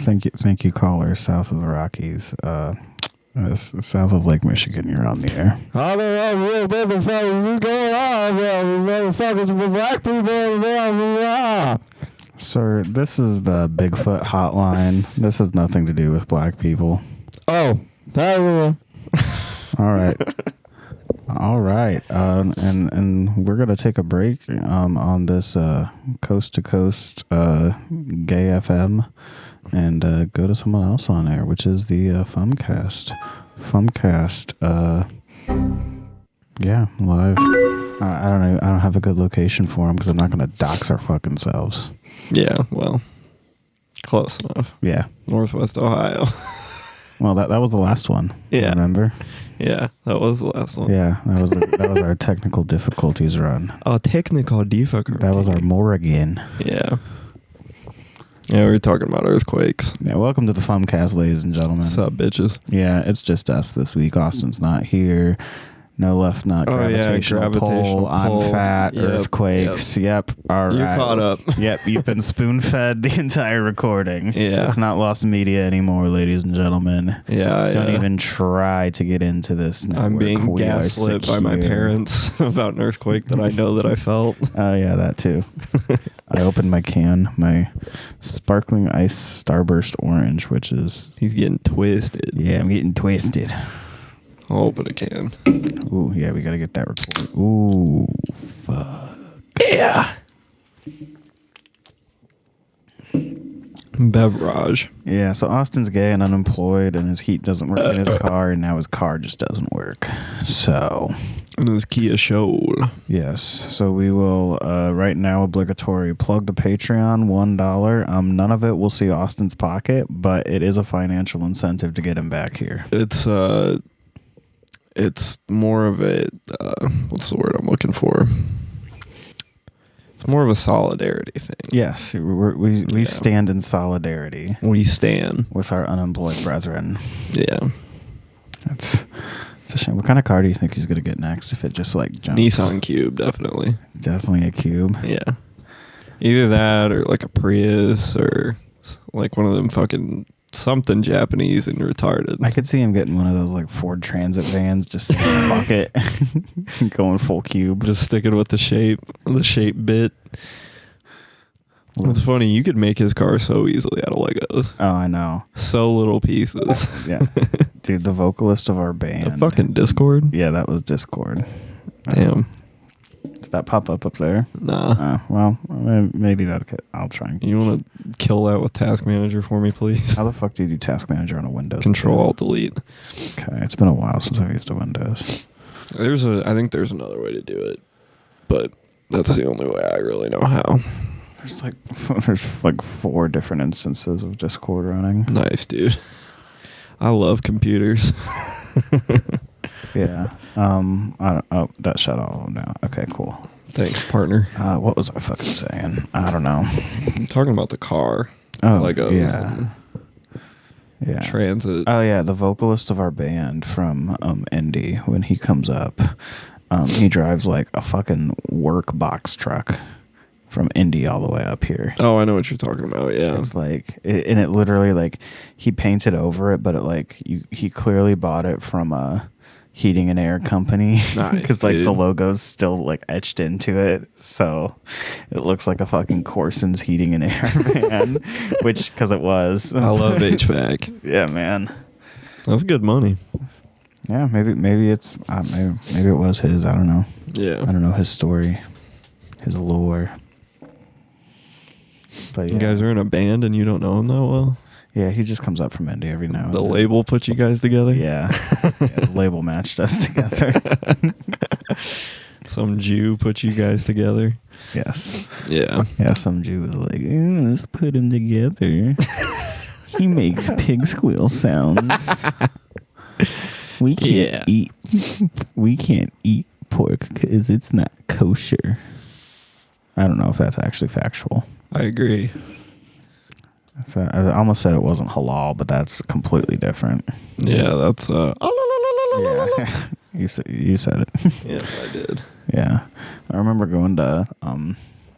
thank you, caller, south of the Rockies. South of Lake Michigan, you're on the air. I don't know real motherfuckers. What's going on, motherfuckers with black people? Sir, this is the Bigfoot hotline. This has nothing to do with black people. Oh, All right. All right. And we're gonna take a break on this coast to coast gay FM and go to someone else on air, which is the Fumcast. Yeah, live. I don't know. I don't have a good location for them because I'm not gonna dox our fucking selves. Yeah, well, close enough. Yeah. Northwest Ohio. Well, that was the last one. Yeah. Remember? Yeah, that was the last one. Yeah, that was our technical difficulties run. Oh, technical difficulty. That was our Morrigan. Yeah. Yeah, we were talking about earthquakes. Yeah, welcome to the Fumcast, ladies and gentlemen. What's up, bitches? Yeah, it's just us this week. Austin's not here. No left nut, gravitational pull. I'm fat, yep, earthquakes. Yep. All right. You're caught up. Yep, you've been spoon-fed the entire recording. Yeah. It's not lost media anymore, ladies and gentlemen. Yeah, Don't even try to get into this network. I'm being gaslit by my parents about an earthquake that I know that I felt. Oh, yeah, that too. I opened my can, my sparkling ice Starburst orange, which is... He's getting twisted. Yeah, I'm getting twisted. I'll open a can. Ooh, yeah, we got to get that recorded. Ooh, fuck. Yeah. Beverage. Yeah, so Austin's gay and unemployed, and his heat doesn't work in his car, and now his car just doesn't work. So... And his Kia Soul. Yes, so we will, right now, obligatory plug to Patreon, $1. None of it will see Austin's pocket, but it is a financial incentive to get him back here. It's more of a, what's the word I'm looking for? It's more of a solidarity thing. Yes, we stand in solidarity. We stand. With our unemployed brethren. Yeah. It's a shame. What kind of car do you think he's going to get next if it just like jumps? Nissan Cube, definitely. Definitely a Cube. Yeah. Either that or like a Prius or like one of them fucking something Japanese and retarded. I could see him getting one of those like Ford Transit vans, just in a bucket, going full Cube. Just sticking with the shape bit. It's funny, you could make his car so easily out of Legos. Oh, I know. So little pieces. Yeah. Dude, the vocalist of our band. The fucking Discord? Yeah, that was Discord. Damn. Did that pop up there? Nah. Well, maybe I'll try. You want to kill that with Task Manager for me, please? How the fuck do you do Task Manager on a Windows? Control-Alt-Delete. Okay, it's been a while since I've used a Windows. I think there's another way to do it, but that's the only way I really know how. There's like 4 different instances of Discord running. Nice, dude. I love computers. Yeah. That shut all of them down. Okay, cool. Thanks, partner. What was I fucking saying? I don't know. I'm talking about the car. Oh, Legos. Yeah. Yeah. Transit. Oh, yeah. The vocalist of our band from Indy, when he comes up, he drives like a fucking work box truck from Indy all the way up here. Oh, I know what you're talking about. Yeah. It's like, and it literally like he painted over it, but it like he clearly bought it from a heating and air company because like the logo's still like etched into it, so it looks like a fucking Corson's heating and air van, which because it was. I love HVAC. Yeah, man. That's good money. Yeah, maybe it's maybe it was his. I don't know. Yeah. I don't know his story, his lore. But yeah. You guys are in a band and you don't know him that well? Yeah, he just comes up from Indy every now and then. The label put you guys together? Yeah. The label matched us together. Some Jew put you guys together? Yes. Yeah. Yeah, some Jew was like, let's put him together. He makes pig squeal sounds. We can't eat pork because it's not kosher. I don't know if that's actually factual. I agree. I almost said it wasn't halal, but that's completely different. Yeah, that's Yeah. You said it. Yes, I did. Yeah. I remember going to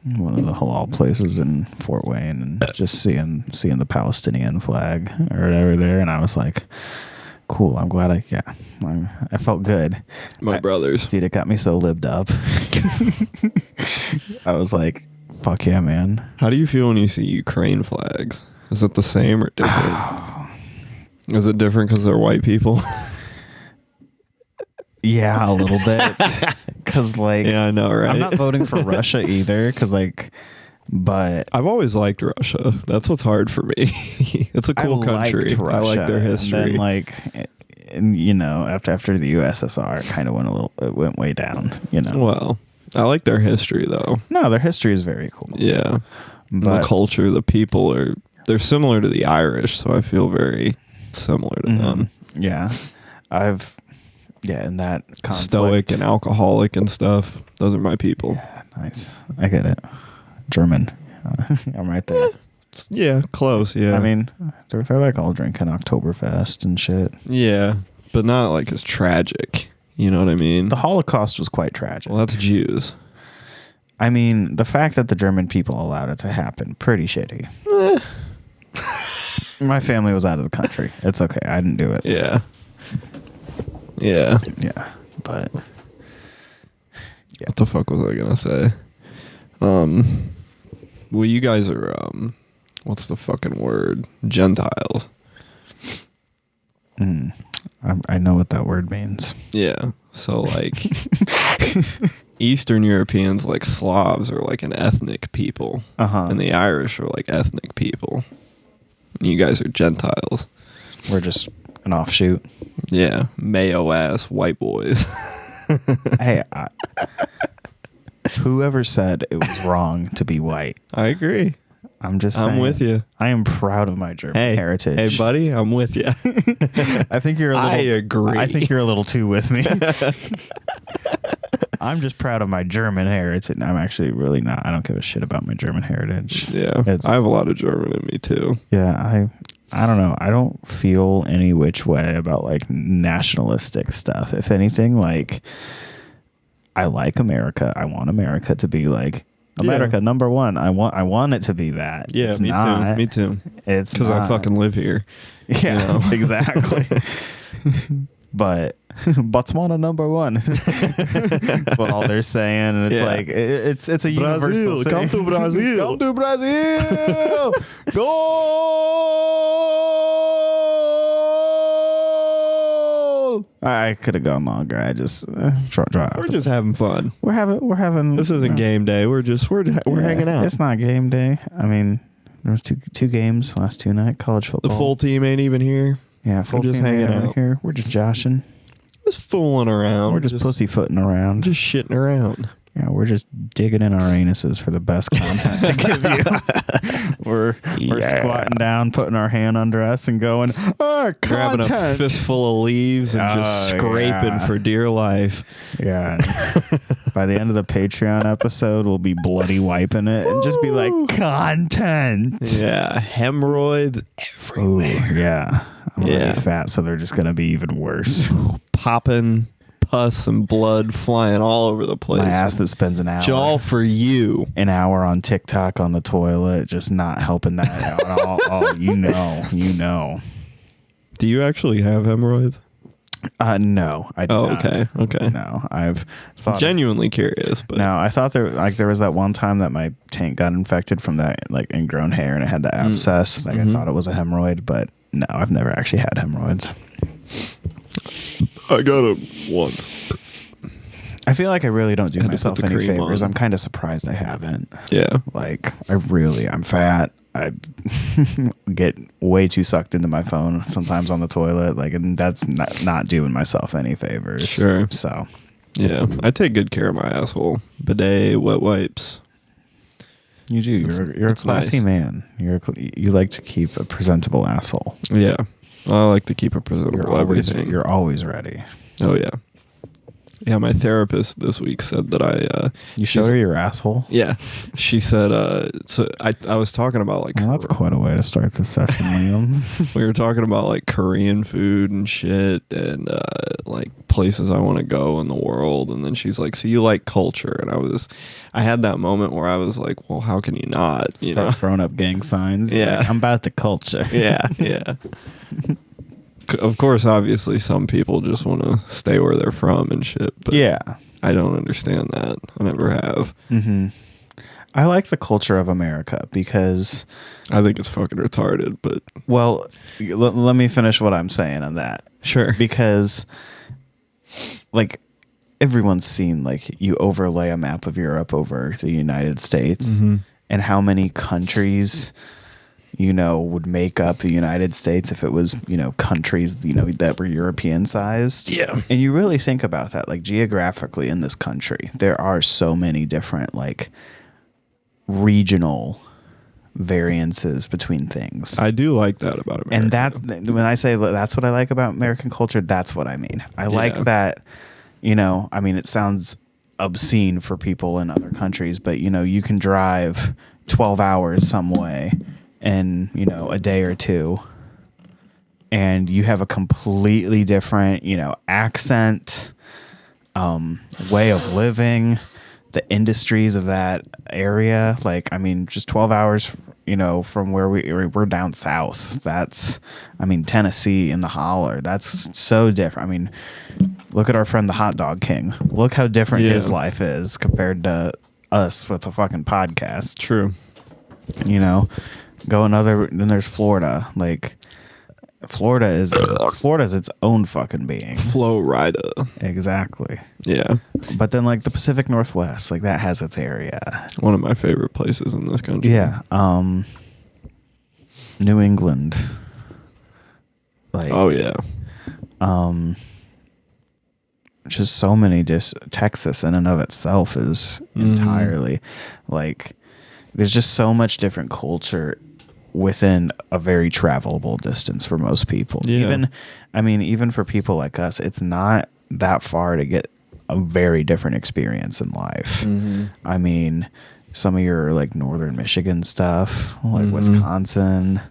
one of the halal places in Fort Wayne, and just seeing the Palestinian flag or whatever there, and I was like, cool. I'm glad I felt good. My brothers, dude, it got me so libbed up. I was like, fuck yeah, man. How do you feel when you see Ukraine flags? Is it the same or different? Is it different because they're white people? Yeah, a little bit. Because, like... Yeah, I know, right? I'm not voting for Russia either, because, like... But... I've always liked Russia. That's what's hard for me. It's a cool country. I like their history. And then, like... And, you know, after the USSR, it kind of went way down, you know? Well, I like their history, though. No, their history is very cool. Yeah. But the culture, the people they're similar to the Irish, so I feel very similar to them. Yeah. in that conflict. Stoic and alcoholic and stuff. Those are my people. Yeah, nice. I get it. German. I'm right there. Yeah, close, yeah. I mean, they're like all drinking Oktoberfest and shit. Yeah, but not like as tragic. You know what I mean? The Holocaust was quite tragic. Well, that's Jews. I mean, the fact that the German people allowed it to happen, pretty shitty. My family was out of the country. It's okay. I didn't do it. Yeah. Yeah. Yeah. But. Yeah. What the fuck was I gonna say? Well, you guys are, what's the fucking word? Gentiles. I know what that word means. Yeah. So, like, Eastern Europeans, like Slavs, are like an ethnic people. And the Irish are like ethnic people. And you guys are Gentiles. We're just an offshoot. Yeah. Mayo-ass white boys. Hey, whoever said it was wrong to be white? I agree. I'm just saying. I'm with you. I am proud of my German heritage. Hey, buddy, I'm with you. I think you're a little... I agree. I think you're a little too with me. I'm just proud of my German heritage. I'm actually really not. I don't give a shit about my German heritage. Yeah. I have a lot of German in me, too. Yeah, I don't know. I don't feel any which way about, like, nationalistic stuff. If anything, like, I like America. I want America to be, like, America number one. I want it to to be that. Yeah, me too. It's because I fucking live here. Yeah, you know? Exactly. But Botswana number one. That's what all they're saying, and it's like it's a universal thing. Come to Brazil. Come to Brazil. Goal. I could have gone longer. I just we're just having fun. We're having. This isn't game day. We're hanging out. It's not game day. I mean, there was two games last two nights. College football. The full team ain't even here. Yeah, full team hanging out here. We're just joshing. Just fooling around. We're just pussyfooting around. Just shitting around. Yeah, we're just digging in our anuses for the best content to give you. We're squatting down, putting our hand under us and going, grabbing a fistful of leaves and just scraping for dear life. Yeah. By the end of the Patreon episode, we'll be bloody wiping it and just be like, content. Yeah, hemorrhoids everywhere. Ooh, yeah. I'm already fat, so they're just going to be even worse. Popping. Pus and blood flying all over the place. My ass that spends an hour. All for you. An hour on TikTok on the toilet, just not helping that out at all. Oh, you know. Do you actually have hemorrhoids? No, I do not. Okay. No, I've thought genuinely curious, but no, I thought there was that one time that my taint got infected from that like ingrown hair and it had the abscess. Like I thought it was a hemorrhoid, but no, I've never actually had hemorrhoids. I got it once. I feel like I really don't do myself any favors. I'm kind of surprised I haven't. Yeah. Like, I'm fat. I get way too sucked into my phone sometimes on the toilet. Like, and that's not doing myself any favors. Sure. So. Yeah. I take good care of my asshole. Bidet, wet wipes. You do. You're a classy man. You like to keep a presentable asshole. Yeah. I like to keep a presentable everything. You're always ready. Oh, yeah. Yeah, my therapist this week said that you showed her your asshole? Yeah. She said, so I was talking about like... Well, that's quite a way to start the session, Liam. We were talking about like Korean food and shit and like places I want to go in the world. And then she's like, so you like culture? And I had that moment where I was like, well, how can you not? You Start throwing up gang signs. Yeah. Like, I'm about the culture. Yeah, yeah. Of course, obviously, some people just want to stay where they're from and shit. But yeah. I don't understand that. I never have. Mm-hmm. I like the culture of America because... I think it's fucking retarded, but... Well, let me finish what I'm saying on that. Sure. Because, like, everyone's seen, like, you overlay a map of Europe over the United States and how many countries... would make up the United States if it was, countries, that were European sized. Yeah. And you really think about that, like geographically in this country, there are so many different, like, regional variances between things. I do like that about America. And when I say that's what I like about American culture, that's what I mean. I like that, it sounds obscene for people in other countries, but, you can drive 12 hours some way in a day or two, and you have a completely different accent, way of living, the industries of that area. Like, just 12 hours from where we're down south, that's Tennessee in the holler, that's so different. Look at our friend the Hot Dog King, look how different his life is compared to us with a fucking podcast. True. Then there's Florida. Like, Florida's its own fucking being. Florida. Exactly. Yeah. But then, like, the Pacific Northwest, like, that has its area. One of my favorite places in this country. Yeah. New England. Like, oh yeah. Just so many. Texas in and of itself is entirely like. There's just so much different culture within a very travelable distance for most people. Yeah. Even for people like us, it's not that far to get a very different experience in life. Some of your like northern Michigan stuff, like Wisconsin.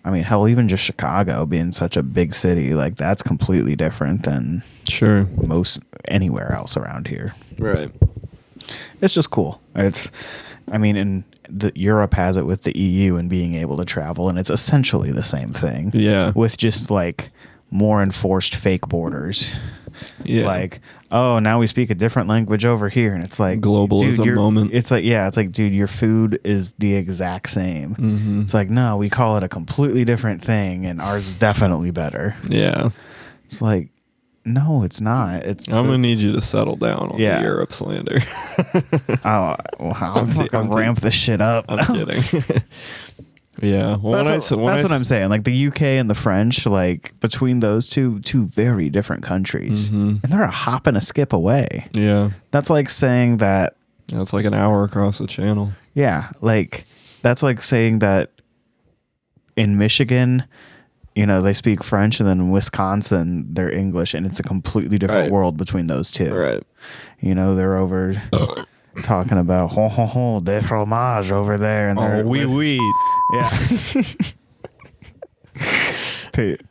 Hell, even just Chicago being such a big city, like that's completely different than most anywhere else around here. Right. It's just cool. And Europe has it with the EU and being able to travel, and it's essentially the same thing. Yeah. With just like more enforced fake borders. Yeah. Like, oh, now we speak a different language over here, and it's like globalism moment. It's like, dude, your food is the exact same. It's like, no, we call it a completely different thing, and ours is definitely better. Yeah. It's like, no, it's not. I'm gonna need you to settle down on the Europe slander. I'll ramp this shit up. I'm kidding. Yeah, well, that's what I'm saying. Like the UK and the French, like between those two very different countries, and they're a hop and a skip away. Yeah, that's like saying that. Yeah, it's like an hour across the channel. Yeah, like that's like saying that in Michigan, they speak French, and then in Wisconsin, they're English, and it's a completely different world between those two. Right. They're over talking about de fromage over there, and they're oui. Yeah.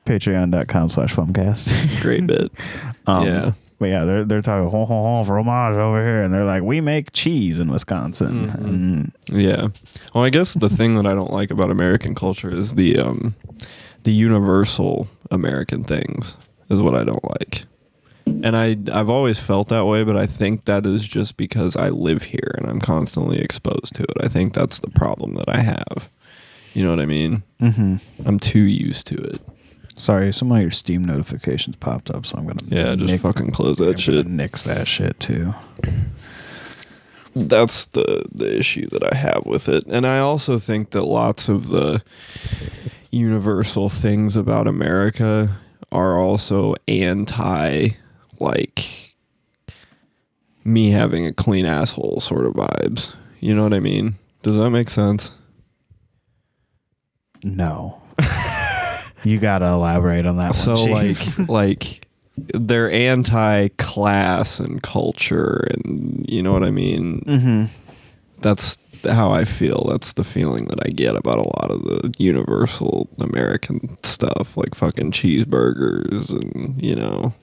Patreon.com/Fumcast. Great bit. Yeah. But yeah, they're talking fromage over here, and they're like, we make cheese in Wisconsin. Yeah. Well, I guess the thing that I don't like about American culture is the universal American things is what I don't like. And I've always felt that way, but I think that is just because I live here and I'm constantly exposed to it. I think that's the problem that I have. You know what I mean? Mm-hmm. I'm too used to it. Sorry, some of your Steam notifications popped up, so I'm gonna just fucking close that shit. Nix that shit too. That's the issue that I have with it, and I also think that lots of the universal things about America are also anti, like, me having a clean asshole sort of vibes. You know what I mean? Does that make sense? No. You gotta elaborate on that one. So, like they're anti-class and culture, and you know what I mean? Mm-hmm. That's how I feel. That's the feeling that I get about a lot of the universal American stuff, like fucking cheeseburgers and, you know,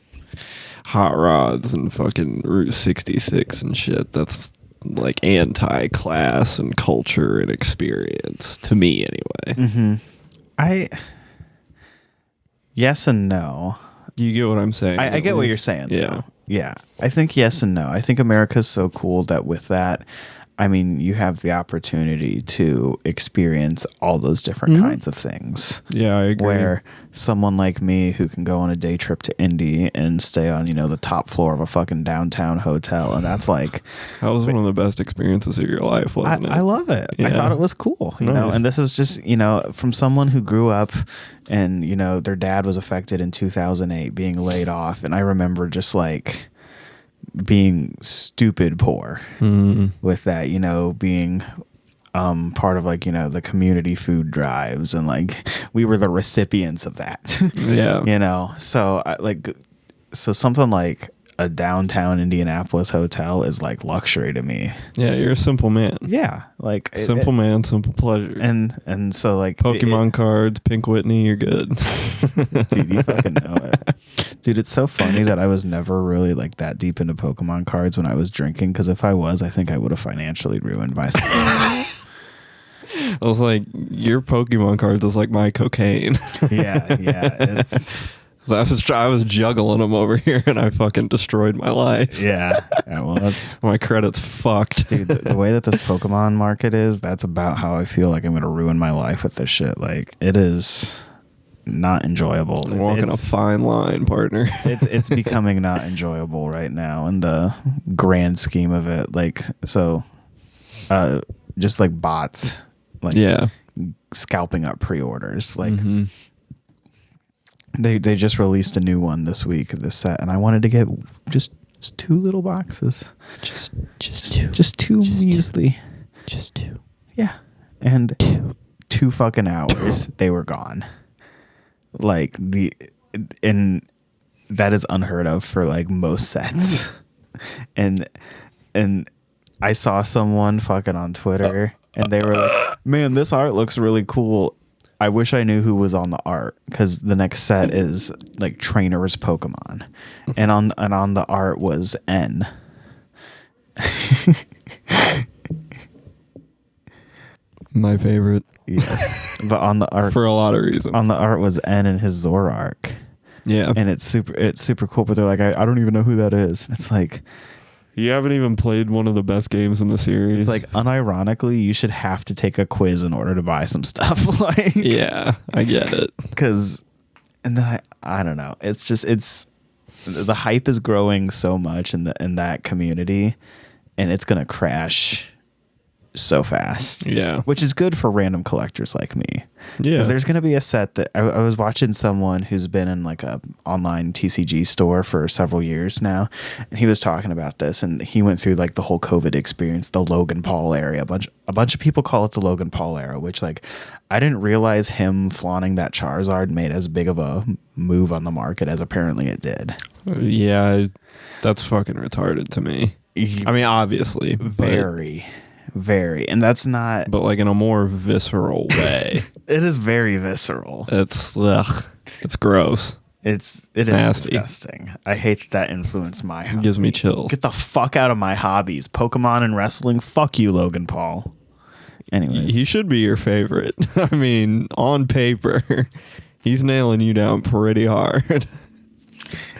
hot rods and fucking Route 66 and shit. That's like anti-class and culture and experience to me anyway. Mm-hmm. Yes and no. You get what I'm saying? I get what you're saying. Yeah. Though. Yeah. I think yes and no. I think America's so cool that with that, I mean, you have the opportunity to experience all those different kinds of things. Yeah, I agree. Where someone like me who can go on a day trip to Indy and stay on, you know, the top floor of a fucking downtown hotel, and that's like... That was one of the best experiences of your life, wasn't it? I love it. Yeah. I thought it was cool, you know, and this is just, you know, from someone who grew up and, you know, their dad was affected in 2008 being laid off, and I remember just like... being stupid poor with that, you know, being part of like, you know, the community food drives, and like we were the recipients of that. Yeah. You know, so so something like a downtown Indianapolis hotel is like luxury to me. Yeah, you're a simple man. Yeah, like simple man, simple pleasure. And so like Pokemon cards, Pink Whitney, you're good. Dude, you fucking know it. Dude, it's so funny that I was never really like that deep into Pokemon cards when I was drinking, because if I was, I think I would have financially ruined myself. I was like, your Pokemon cards is like my cocaine. Yeah, it's... I was juggling them over here, and I fucking destroyed my life. Yeah, well, that's... My credit's fucked. Dude, the way that this Pokemon market is, that's about how I feel like I'm going to ruin my life with this shit. Like, it is not enjoyable. You're walking a fine line, partner. It's becoming not enjoyable right now in the grand scheme of it. Like, so, just like bots, like scalping up pre-orders, like... They just released a new one this week, this set, and I wanted to get just 2 little boxes. Just two measly. Just 2. Yeah. And 2 fucking hours, they were gone. Like, and that is unheard of for like most sets. and I saw someone fucking on Twitter, and they were like, man, this art looks really cool. I wish I knew who was on the art, because the next set is like trainers Pokemon, and on the art was N. My favorite. Yes, but on the art for a lot of reasons. On the art was N and his Zoroark. Yeah, and it's super cool. But they're like, I don't even know who that is. And it's like, you haven't even played one of the best games in the series. It's like, unironically, you should have to take a quiz in order to buy some stuff. Like, yeah, I get it. Because, and then I don't know. It's just, the hype is growing so much in that community, and it's gonna crash so fast. Yeah, which is good for random collectors like me. Yeah, because there's gonna be a set that I was watching someone who's been in like a online TCG store for several years now, and he was talking about this, and he went through like the whole COVID experience, the Logan Paul era. A bunch of people call it the Logan Paul era, which like I didn't realize him flaunting that Charizard made as big of a move on the market as apparently it did. Yeah, that's fucking retarded to me. I mean, obviously, very, and that's not, but like in a more visceral way. It is very visceral. It's gross. It is nasty. Disgusting. I hate that influenced my hobby. It gives me chills. Get the fuck out of my hobbies. Pokemon and wrestling. Fuck you, Logan Paul. Anyways, he should be your favorite. I mean, on paper, he's nailing you down pretty hard.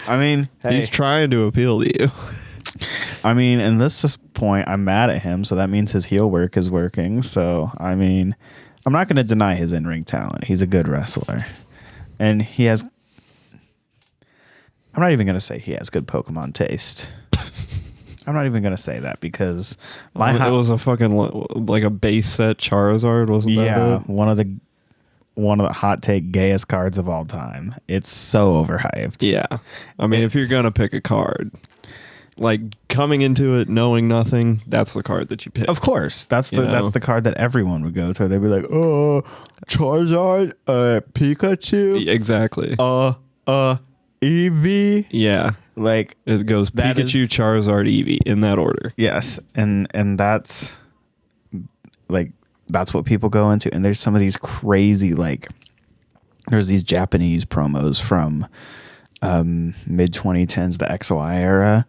I mean, hey. He's trying to appeal to you. I mean, in this point, I'm mad at him, so that means his heel work is working. So, I mean, I'm not going to deny his in-ring talent. He's a good wrestler. And he has... I'm not even going to say he has good Pokemon taste. I'm not even going to say that, because... It was a fucking, like a base set Charizard, wasn't that it? Yeah, one of the hot take gayest cards of all time. It's so overhyped. Yeah. I mean, if you're going to pick a card... Like, coming into it knowing nothing, that's the card that you pick. Of course. That's the card that everyone would go to. They'd be like, oh, Charizard, Pikachu. Exactly. Eevee. Yeah. Like it goes Pikachu, Charizard, Eevee in that order. Yes. And that's like that's what people go into. And there's some of these crazy like there's these Japanese promos from mid 2010s, the XY era.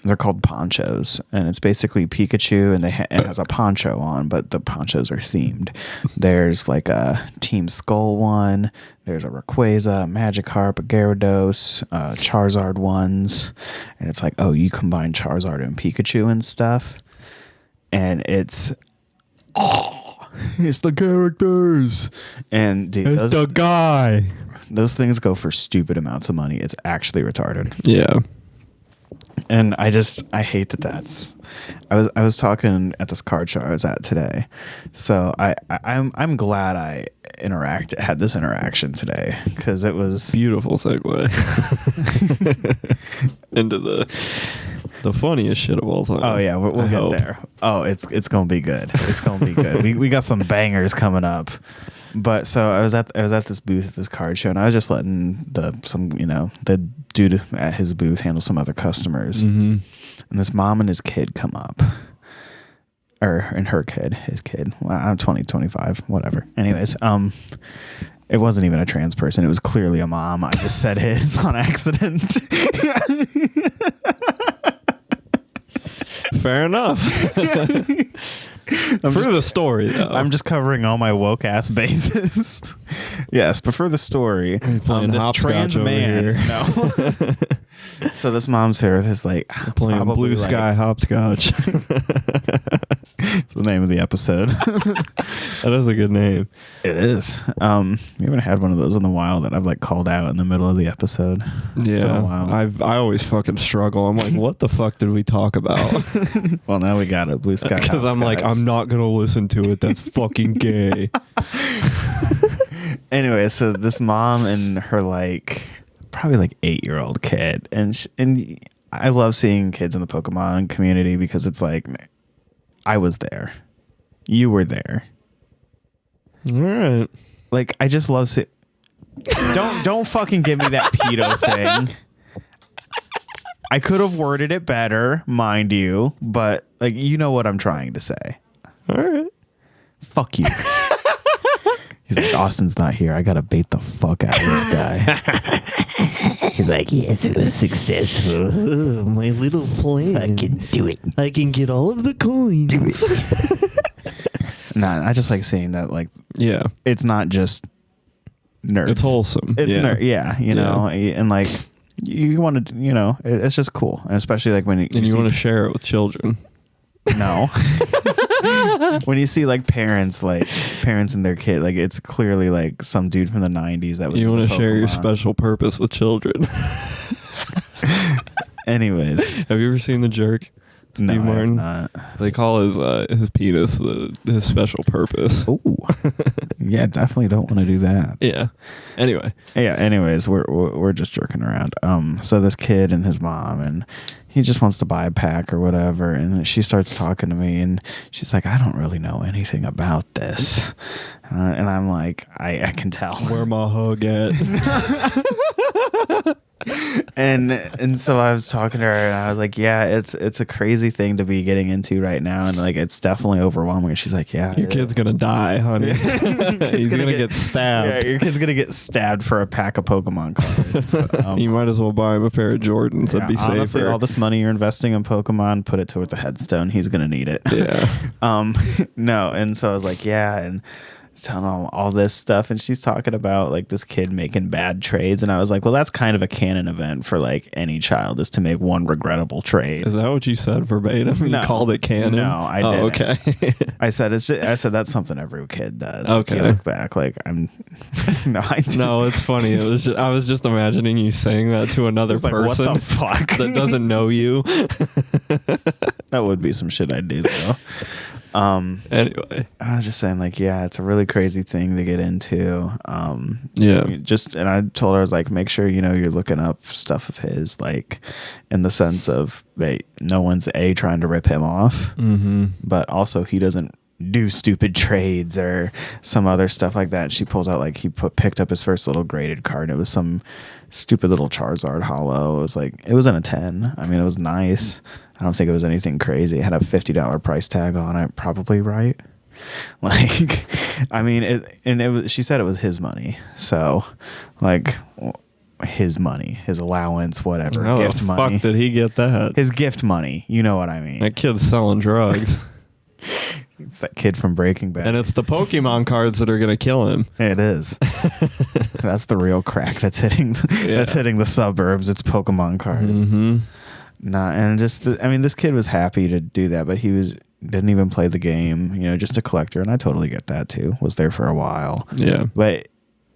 They're called ponchos, and it's basically Pikachu, and it has a poncho on, but the ponchos are themed. There's like a Team Skull one. There's a Rayquaza, Magikarp, a Gyarados, Charizard ones, and it's like, oh, you combine Charizard and Pikachu and stuff, and it's the characters, and dude, it's the guy. Those things go for stupid amounts of money. It's actually retarded. Yeah. And I hate that that's I was talking at this card show I was at today. So I'm glad I had this interaction today, because it was beautiful segue into the funniest shit of all time. Oh yeah, we'll get there. Oh, it's gonna be good. It's gonna be good. we got some bangers coming up. But so I was at this booth at this card show, and I was just letting the dude at his booth handle some other customers. Mm-hmm. And this mom and his kid come up, his kid. Well, I'm 20, 25, whatever. Anyways, it wasn't even a trans person. It was clearly a mom. I just said his on accident. Fair enough. For the story, though. I'm just covering all my woke ass bases. Yes, but for the story, this trans man. No. So this mom's here with his like playing bluesky hopscotch. It's the name of the episode. That is a good name. It is. We haven't had one of those in a while that I've like called out in the middle of the episode. Yeah, I always fucking struggle. I'm like, what the fuck did we talk about? Well, now we got it. Blue sky. Because I'm like, I'm not gonna listen to it. That's fucking gay. Anyway, so this mom and her probably 8-year-old kid, and I love seeing kids in the Pokemon community because it's like, I was there, you were there. All right. Like, I just love don't fucking give me that pedo thing. I could have worded it better, mind you, but like, you know what I'm trying to say. All right. Fuck you. He's like, Austin's not here. I gotta bait the fuck out of this guy. He's like, yes, it was successful. Oh, my little plan. I can do it. I can get all of the coins. Do it. Nah, I just like seeing that, like, yeah, it's not just nerds. It's wholesome. It's you know, and like, you want to, it's just cool, and especially like when you want to share it with children. No. When you see like parents and their kid, like, it's clearly like some dude from the 90s that was. You want to share your special purpose with children. Anyways, have you ever seen The Jerk? No, Steve Martin? I have not. They call his penis his special purpose. Ooh. Yeah, definitely don't want to do that. Yeah. Anyway. Yeah. Anyways, we're just jerking around. So this kid and his mom, and he just wants to buy a pack or whatever, and she starts talking to me, and she's like, I don't really know anything about this, and I'm like, I can tell. Where my hug at? And so I was talking to her, and I was like, yeah, it's a crazy thing to be getting into right now, and like, it's definitely overwhelming. She's like, yeah, your kid's gonna die, honey. He's gonna get stabbed. Yeah, your kid's gonna get stabbed for a pack of Pokemon cards. You might as well buy him a pair of Jordans. That'd be safer. Honestly, all this money you're investing in Pokemon, put it towards a headstone. He's gonna need it. Yeah. No, and so I was like, yeah, and telling all this stuff, and she's talking about like this kid making bad trades, and I was like, well, that's kind of a canon event for like any child, is to make one regrettable trade. Is that what you said verbatim? No. You called it canon? No, I didn't. Okay. I said that's something every kid does. Okay. Like, you look back, like, I'm no, I didn't. No, it's funny. I was just imagining you saying that to another person. Like, what the fuck? That doesn't know you. That would be some shit I'd do, though. Anyway, I was just saying, like, yeah, it's a really crazy thing to get into. Yeah. And I told her, I was like, make sure, you're looking up stuff of his, like, in the sense of, no one's trying to rip him off, mm-hmm. but also he doesn't do stupid trades or some other stuff like that. She pulls out, like, he picked up his first little graded card. It was some stupid little Charizard holo. It was like, it wasn't a 10. I mean, it was nice. I don't think it was anything crazy. It had a $50 price tag on it, probably, right? Like, I mean, it was, she said it was his money. So, like, his money, his allowance, whatever. How gift the money. fuck did he get that? His gift money. You know what I mean. That kid's selling drugs. It's that kid from Breaking Bad. And it's the Pokemon cards that are going to kill him. It is. That's the real crack that's hitting that's hitting the suburbs. It's Pokemon cards. Mm-hmm. And just this kid was happy to do that, but he didn't even play the game, you know, just a collector, and I totally get that too. Was there for a while. Yeah. But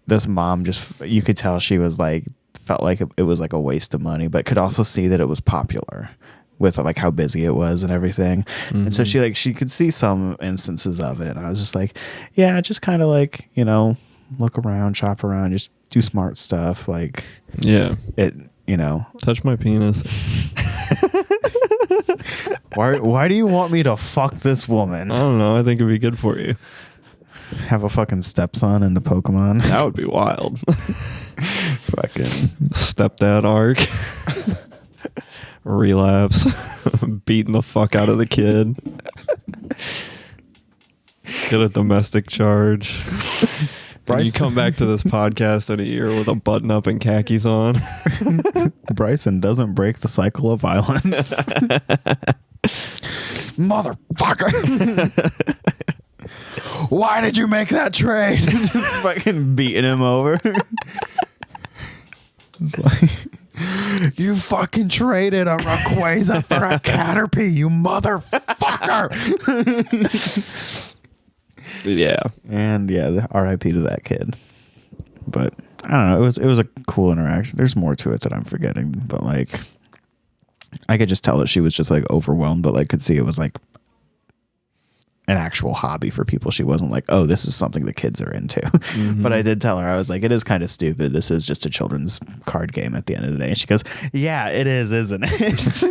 this mom you could tell she was like, felt like it was like a waste of money, but could also see that it was popular with like how busy it was and everything. Mm-hmm. And so she could see some instances of it. And I was just like, yeah, just kind of like, you know, look around, shop around, just do smart stuff. Like, yeah, it, you know, touch my penis. Why do you want me to fuck this woman? I don't know. I think it'd be good for you. Have a fucking stepson into Pokemon. That would be wild. Fucking stepdad arc. Relapse. Beating the fuck out of the kid. Get a domestic charge. Bryson, you come back to this podcast in a year with a button up and khakis on. Bryson doesn't break the cycle of violence. Motherfucker. Why did you make that trade? Just fucking beating him over. It's like, you fucking traded a Rayquaza for a Caterpie, you motherfucker. Yeah. And yeah, the RIP to that kid. But I don't know, it was a cool interaction. There's more to it that I'm forgetting, but like I could just tell that she was just like overwhelmed, but like could see it was like an actual hobby for people. She wasn't like, oh, this is something the kids are into. Mm-hmm. But I did tell her, I was like, it is kind of stupid. This is just a children's card game at the end of the day. And she goes, yeah, it is, isn't it?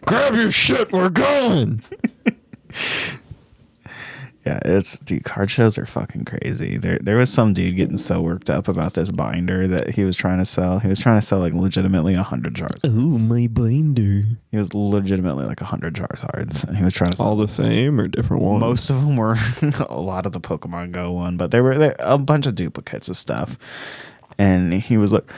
Grab your shit, we're going. Yeah, dude, card shows are fucking crazy. There was some dude getting so worked up about this binder that he was trying to sell. He was trying to sell like legitimately 100 Charizards. Oh, my binder. He was legitimately like 100 Charizards, and he was trying to sell all the same or different ones. Most of them were a lot of the Pokemon Go one, but there were a bunch of duplicates of stuff. And he was like,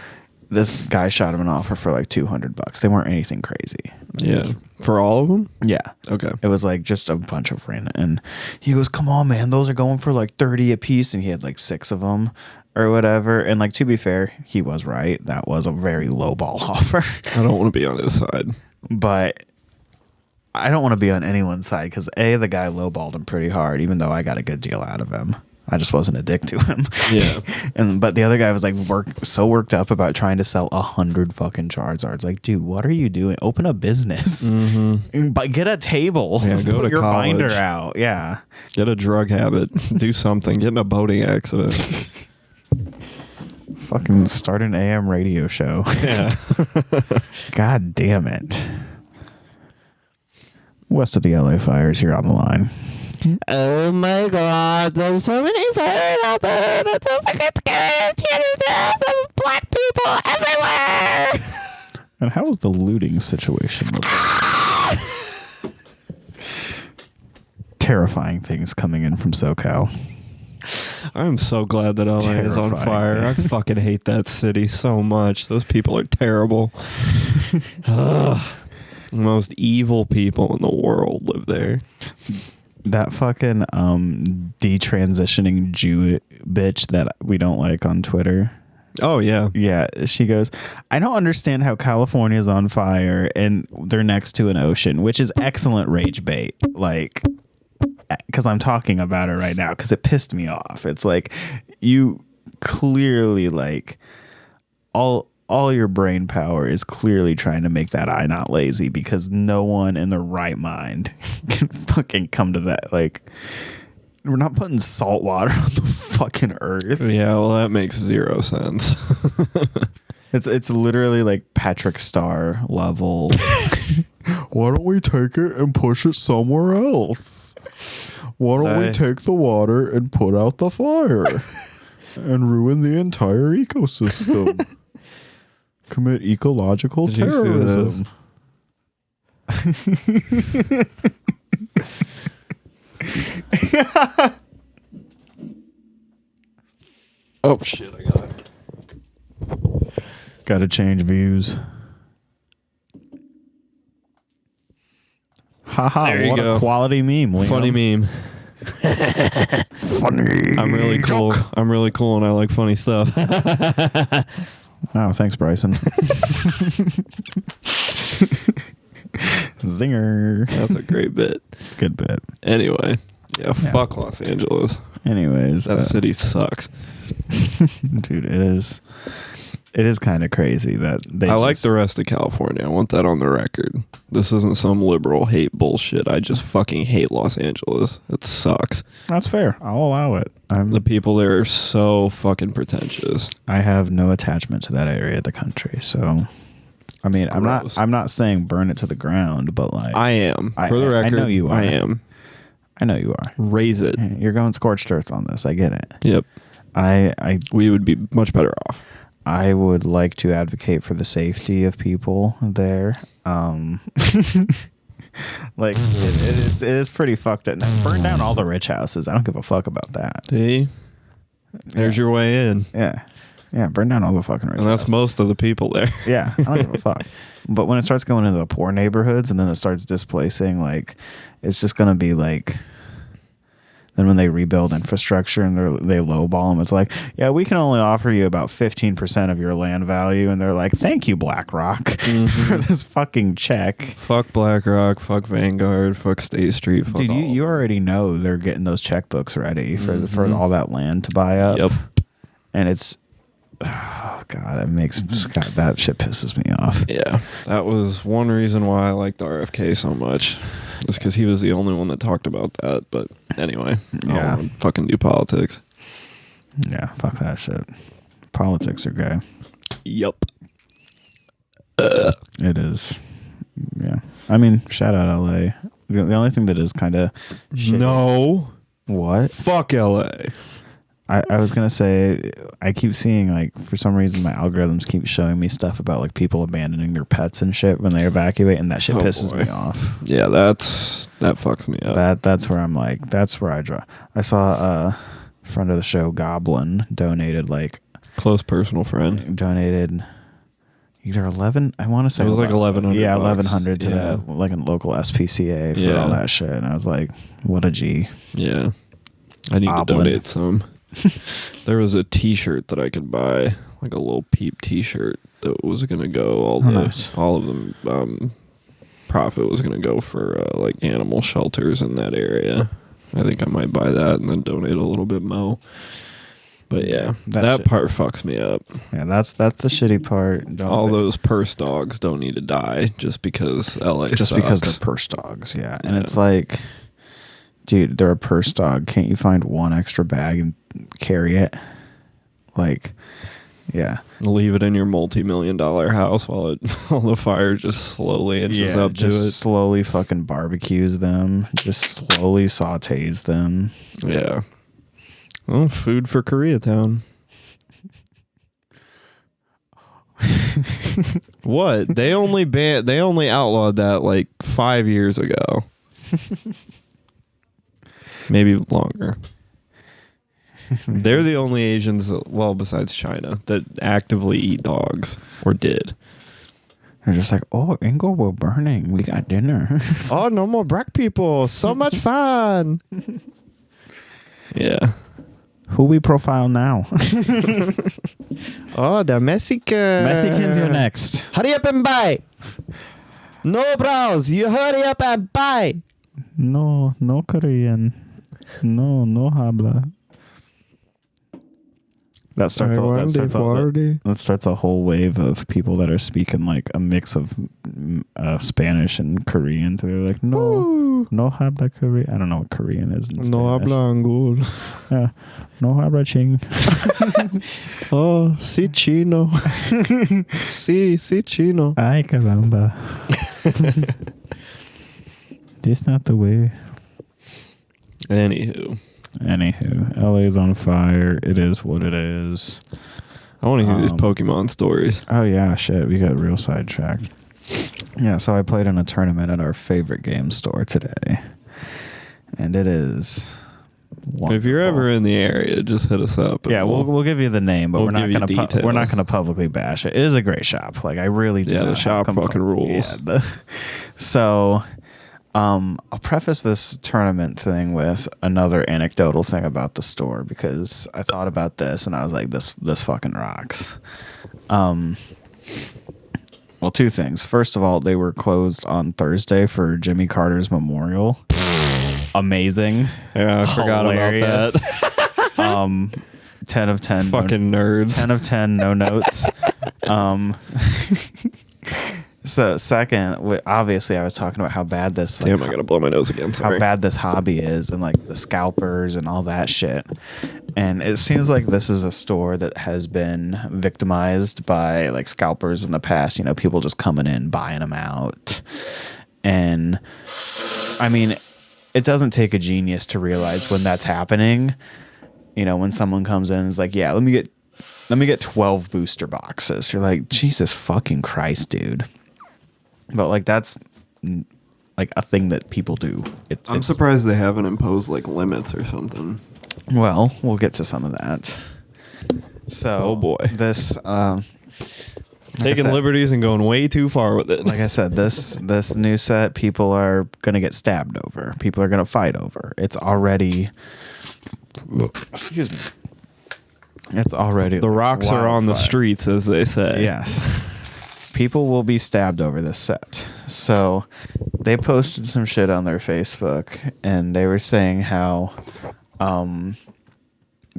this guy shot him an offer for like $200. They weren't anything crazy. Yeah. For all of them? Yeah. Okay. It was like just a bunch of random. And he goes, come on, man. Those are going for like 30 a piece. And he had like 6 of them or whatever. And like, to be fair, he was right. That was a very low ball offer. I don't want to be on his side. But I don't want to be on anyone's side because the guy lowballed him pretty hard, even though I got a good deal out of him. I just wasn't a dick to him. Yeah. But the other guy was like so worked up about trying to sell 100 fucking Charizards. Like, dude, what are you doing? Open a business. Mm-hmm. But get a table. Yeah, go put to your college. binder out. Yeah. Get a drug habit. Do something. Get in a boating accident. Fucking start an AM radio show. Yeah. God damn it. West of the LA fires, you're on the line. Oh my god, there's so many fires out there. That's so fucking scary. There's black people everywhere. And how is the looting situation looking? Terrifying things coming in from SoCal. I'm so glad that LA is on fire. I fucking hate that city so much. Those people are terrible. The most evil people in the world live there. That fucking detransitioning Jew bitch that we don't like on Twitter. Oh, yeah. Yeah. She goes, I don't understand how California's on fire and they're next to an ocean, which is excellent rage bait. Like, because I'm talking about it right now because it pissed me off. It's like you clearly like all your brain power is clearly trying to make that eye not lazy because no one in their right mind can fucking come to that. Like, we're not putting salt water on the fucking earth. Yeah, well, that makes zero sense. It's literally like Patrick Star level. Why don't we take it and push it somewhere else? Why don't we take the water and put out the fire and ruin the entire ecosystem? Commit ecological terrorism. Oh shit, I got it. Gotta change views. Haha, There you what go. a quality meme, Liam. Funny meme. Funny. I'm really cool. Joke. I'm really cool and I like funny stuff. Oh, thanks, Bryson. Zinger. That's a great bit. Good bit. Anyway, yeah, fuck Los Angeles. Anyways, That city sucks. dude, it is kind of crazy that they. I like the rest of California. I want that on the record. This isn't some liberal hate bullshit. I just fucking hate Los Angeles. It sucks. That's fair. I'll allow it. The people there are so fucking pretentious. I have no attachment to that area of the country, so. I mean, Gross. I'm not saying burn it to the ground, but like I am. For the record, I know you are. I am. I know you are. Raise it. You're going scorched earth on this. I get it. Yep. We would be much better off. I would like to advocate for the safety of people there. Like it is pretty fucked up. Burn down all the rich houses. I don't give a fuck about that. See? There's your way in. Yeah. Yeah, burn down all the fucking rich And that's houses. most of the people there. Yeah, I don't give a fuck. But when it starts going into the poor neighborhoods and then it starts displacing, like, it's just going to be like, then when they rebuild infrastructure and they lowball them, it's like, yeah, we can only offer you about 15% of your land value. And they're like, thank you, BlackRock, for this fucking check. Fuck BlackRock, fuck Vanguard, fuck State Street. Fuck Dude, all you already know they're getting those checkbooks ready for all that land to buy up. Yep. And it's, oh God, that shit pisses me off. Yeah, that was one reason why I liked RFK so much. It's because he was the only one that talked about that. But anyway, I don't wanna fucking do politics. Yeah, fuck that shit. Politics are gay. Yup. It is. Yeah. I mean, shout out LA. The only thing that is kind of No. What? Fuck LA. I was gonna say, I keep seeing, like, for some reason my algorithms keep showing me stuff about like people abandoning their pets and shit when they evacuate, and that shit pisses me off. Yeah, that fucks me up. That's where I'm like, that's where I draw. I saw a friend of the show, Goblin, donated Close personal friend. Donated either 11. I want to say it was like 1,100. Yeah, 1,100 to that, like a local SPCA for all that shit. And I was like, what a G. Yeah, I need to donate some. There was a T-shirt that I could buy, like a little Peep T-shirt that was gonna go all of them. Profit was gonna go for like animal shelters in that area. I think I might buy that and then donate a little bit more. But yeah, that part fucks me up. Yeah, that's the shitty part. All those purse dogs don't need to die just because LA just sucks. because they're purse dogs. Yeah, and it's like, dude, they're a purse dog. Can't you find one extra bag and carry it? Like, yeah. Leave it in your multi-million-dollar house while the fire just slowly inches up to it. Just slowly fucking barbecues them. Just slowly sautés them. Yeah. Well, food for Koreatown. What? They only outlawed that like 5 years ago. Maybe longer. They're the only Asians, well, besides China, that actively eat dogs, or did. They're just like, oh, Ingo, we're burning. We got dinner. Oh, no more black people. So much fun. Yeah. Who we profile now? Oh, the Mexican. Mexicans are next. Hurry up and buy. No brows. You hurry up and buy. No Korean. No habla. That starts a whole wave of people that are speaking like a mix of Spanish and Korean. So they're like, no habla Korean. I don't know what Korean is in Spanish. No habla angul. Yeah. No habla ching. Oh, si chino. si chino. Ay, caramba. This not the way. Anywho, LA's on fire. It is what it is. I want to hear these Pokemon stories. Oh yeah, shit. We got real sidetracked. Yeah, so I played in a tournament at our favorite game store today, and it is wonderful. If you're ever in the area, just hit us up. Yeah, we'll give you the name, but we're not gonna publicly bash it. It is a great shop. Like I really do. Yeah, the shop fucking rules. Yeah, so. I'll preface this tournament thing with another anecdotal thing about the store because I thought about this and I was like, this fucking rocks. Well, two things. First of all, they were closed on Thursday for Jimmy Carter's memorial. Amazing. Yeah, I forgot about that. 10 of 10. Fucking nerds. 10 of 10, no notes. So second, obviously I was talking about how bad this... Damn, I gotta blow my nose again. Sorry. How bad this hobby is and like the scalpers and all that shit. And it seems like this is a store that has been victimized by like scalpers in the past. You know, people just coming in, buying them out. And I mean, it doesn't take a genius to realize when that's happening. You know, when someone comes in and is like, yeah, let me get 12 booster boxes. You're like, Jesus fucking Christ, dude. But like that's like a thing that people do. I'm surprised they haven't imposed like limits or something. Well, we'll get to some of that. So, oh boy, this taking liberties and going way too far with it. Like I said, this new set, people are gonna get stabbed over. People are gonna fight over. It's already. Excuse me. It's already the rocks are on the streets, as they say. Yes. People will be stabbed over this set. So they posted some shit on their Facebook and they were saying how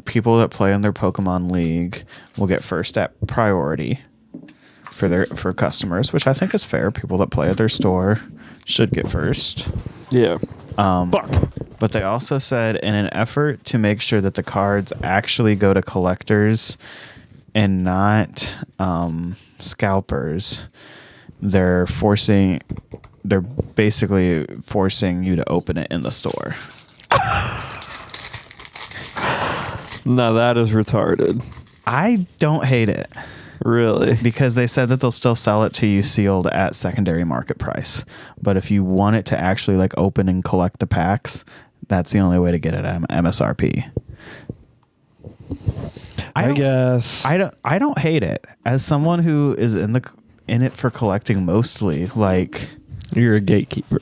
people that play in their Pokemon League will get first at priority for customers, which I think is fair. People that play at their store should get first. Yeah. But they also said in an effort to make sure that the cards actually go to collectors and not scalpers, they're basically forcing you to open it in the store. Now that is retarded. I don't hate it. Really? Because they said that they'll still sell it to you sealed at secondary market price. But if you want it to actually like open and collect the packs, that's the only way to get it at MSRP. I guess I don't hate it. As someone who is in it for collecting mostly, like you're a gatekeeper.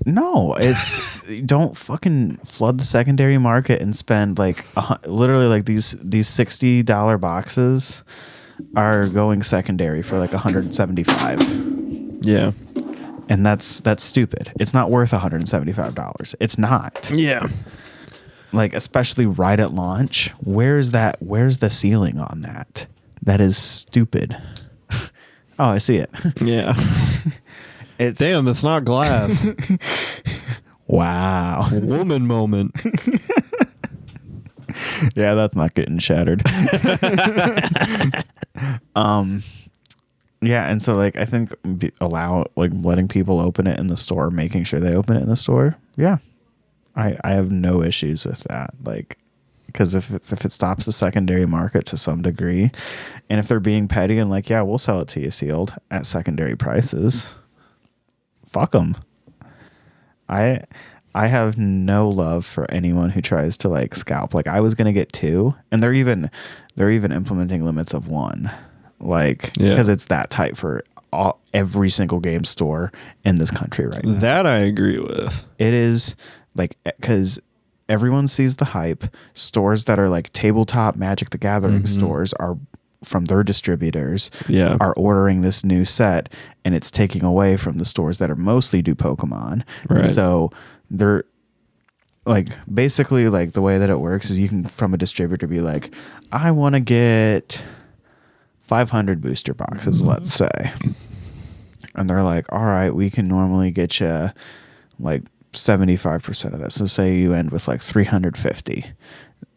No, it's don't fucking flood the secondary market and spend like literally like these $60 boxes are going secondary for like $175. Yeah. And that's stupid. It's not worth $175. It's not. Yeah. Like, especially right at launch. Where's the ceiling on that? That is stupid. Oh, I see it. Yeah. Damn, it's not glass. Wow. Woman moment. Yeah, that's not getting shattered. Yeah, and so like I think letting people open it in the store, making sure they open it in the store. Yeah. I have no issues with that. Like, because if it stops the secondary market to some degree, and if they're being petty and like, yeah, we'll sell it to you sealed at secondary prices, fuck them. I have no love for anyone who tries to like scalp. Like I was gonna get 2, and they're even implementing limits of 1, like because it's that tight for every single game store in this country right now. That I agree with. It is. Like, because everyone sees the hype. Stores that are like tabletop Magic the Gathering stores are from their distributors are ordering this new set, and it's taking away from the stores that are mostly do Pokemon. Right. So they're like basically like the way that it works is you can from a distributor be like, I want to get 500 booster boxes, let's say, and they're like, all right, we can normally get you like 75% of this. So say you end with like 350.